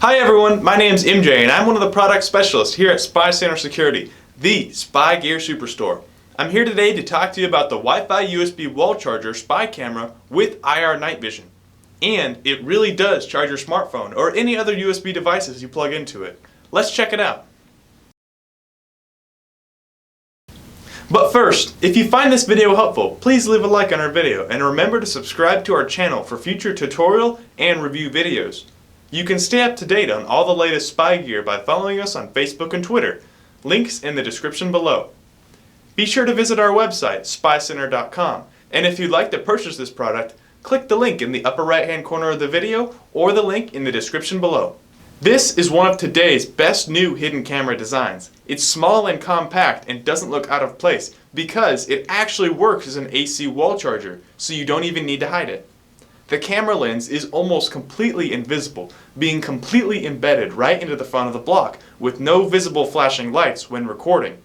Hi everyone, my name's MJ and I'm one of the product specialists here at Spy Center Security, the spy gear superstore. I'm here today to talk to you about the Wi-Fi USB wall charger spy camera with IR night vision. And it really does charge your smartphone or any other USB devices you plug into it. Let's check it out. But first, if you find this video helpful, please leave a like on our video and remember to subscribe to our channel for future tutorial and review videos. You can stay up to date on all the latest spy gear by following us on Facebook and Twitter. Links in the description below. Be sure to visit our website, spycenter.com, and if you'd like to purchase this product, click the link in the upper right hand corner of the video or the link in the description below. This is one of today's best new hidden camera designs. It's small and compact and doesn't look out of place because it actually works as an AC wall charger, so you don't even need to hide it. The camera lens is almost completely invisible, being completely embedded right into the front of the block with no visible flashing lights when recording.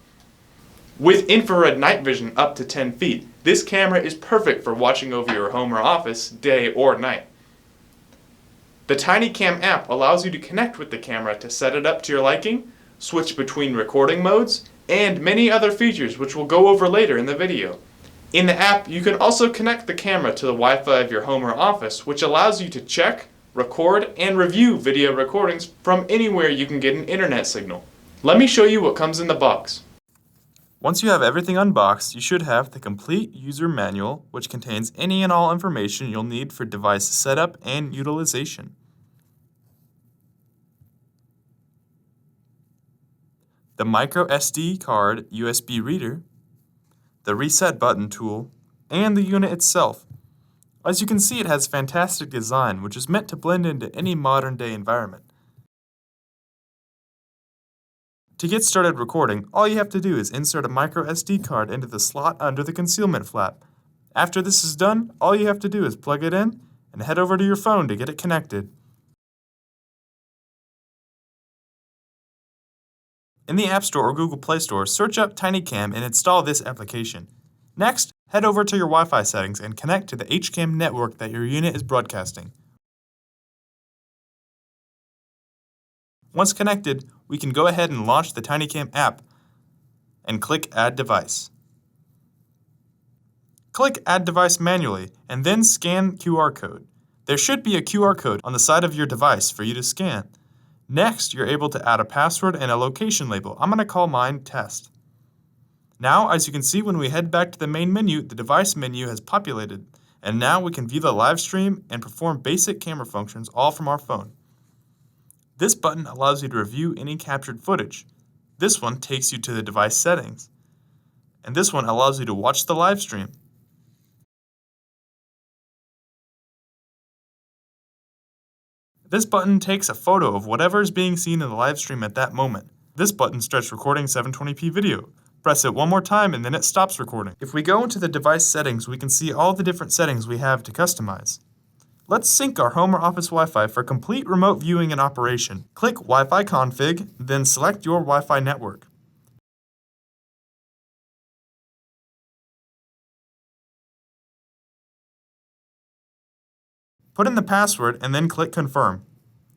With infrared night vision up to 10 feet, this camera is perfect for watching over your home or office, day or night. The TinyCam app allows you to connect with the camera to set it up to your liking, switch between recording modes, and many other features which we'll go over later in the video. In the app, you can also connect the camera to the Wi-Fi of your home or office, which allows you to check, record, and review video recordings from anywhere you can get an internet signal. Let me show you what comes in the box. Once you have everything unboxed, you should have the complete user manual, which contains any and all information you'll need for device setup and utilization. The micro SD card USB reader, the reset button tool, and the unit itself. As you can see, it has fantastic design, which is meant to blend into any modern day environment. To get started recording, all you have to do is insert a micro SD card into the slot under the concealment flap. After this is done, all you have to do is plug it in and head over to your phone to get it connected. In the App Store or Google Play Store, search up TinyCam and install this application. Next, head over to your Wi-Fi settings and connect to the HCAM network that your unit is broadcasting. Once connected, we can go ahead and launch the TinyCam app and click Add Device. Click Add Device manually and then scan QR code. There should be a QR code on the side of your device for you to scan. Next, you're able to add a password and a location label. I'm going to call mine Test. Now, as you can see, when we head back to the main menu, the device menu has populated, and now we can view the live stream and perform basic camera functions all from our phone. This button allows you to review any captured footage. This one takes you to the device settings, and this one allows you to watch the live stream. This button takes a photo of whatever is being seen in the live stream at that moment. This button starts recording 720p video. Press it one more time and then it stops recording. If we go into the device settings, we can see all the different settings we have to customize. Let's sync our home or office Wi-Fi for complete remote viewing and operation. Click Wi-Fi config, then select your Wi-Fi network. Put in the password and then click confirm.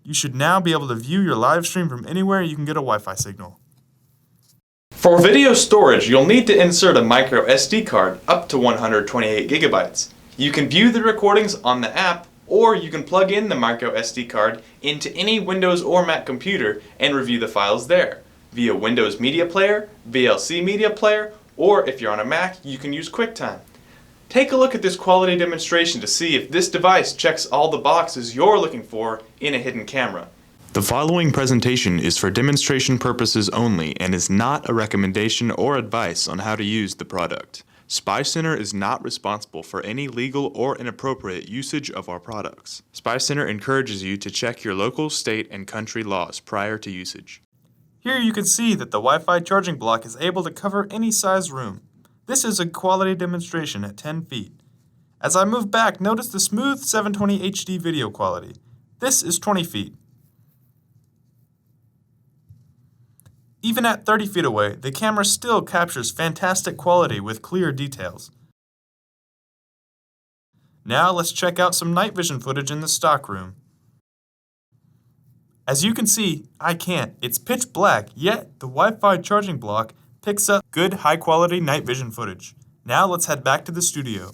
You should now be able to view your live stream from anywhere you can get a Wi-Fi signal. For video storage, you'll need to insert a micro SD card up to 128 gigabytes. You can view the recordings on the app, or you can plug in the micro SD card into any Windows or Mac computer and review the files there, via Windows Media Player, VLC Media Player, or if you're on a Mac, you can use QuickTime. Take a look at this quality demonstration to see if this device checks all the boxes you're looking for in a hidden camera. The following presentation is for demonstration purposes only and is not a recommendation or advice on how to use the product. Spy Center is not responsible for any legal or inappropriate usage of our products. Spy Center encourages you to check your local, state, and country laws prior to usage. Here you can see that the Wi-Fi charging block is able to cover any size room. This is a quality demonstration at 10 feet. As I move back, notice the smooth 720 HD video quality. This is 20 feet. Even at 30 feet away, the camera still captures fantastic quality with clear details. Now let's check out some night vision footage in the stock room. As you can see, I can't. It's pitch black, yet the Wi-Fi charging block picks up good high-quality night vision footage. Now let's head back to the studio.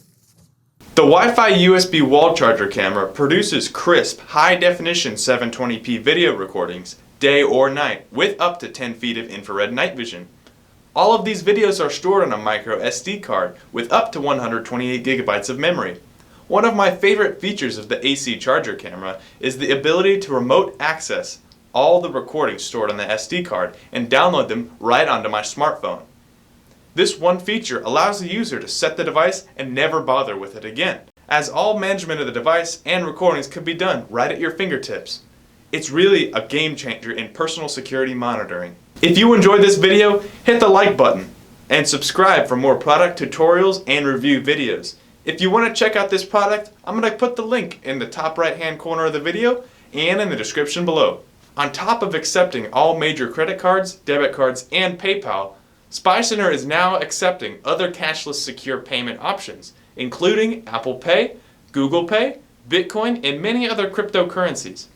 The Wi-Fi USB wall charger camera produces crisp, high-definition 720p video recordings, day or night, with up to 10 feet of infrared night vision. All of these videos are stored on a micro SD card with up to 128 gigabytes of memory. One of my favorite features of the AC charger camera is the ability to remote access all the recordings stored on the SD card and download them right onto my smartphone. This one feature allows the user to set the device and never bother with it again, as all management of the device and recordings can be done right at your fingertips. It's really a game changer in personal security monitoring. If you enjoyed this video, hit the like button and subscribe for more product tutorials and review videos. If you want to check out this product, I'm going to put the link in the top right hand corner of the video and in the description below. On top of accepting all major credit cards, debit cards, and PayPal, Spy Center is now accepting other cashless secure payment options, including Apple Pay, Google Pay, Bitcoin, and many other cryptocurrencies.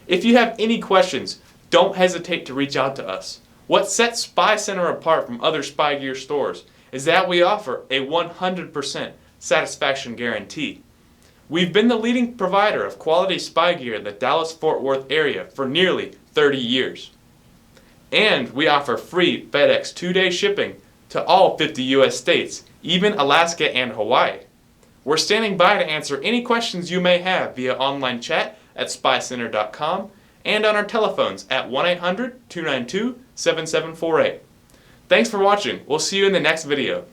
If you have any questions, don't hesitate to reach out to us. What sets Spy Center apart from other spy gear stores is that we offer a 100% satisfaction guarantee. We've been the leading provider of quality spy gear in the Dallas-Fort Worth area for nearly 30 years. And we offer free FedEx 2-day shipping to all 50 US states, even Alaska and Hawaii. We're standing by to answer any questions you may have via online chat at spycenter.com and on our telephones at 1-800-292-7748. Thanks for watching. We'll see you in the next video.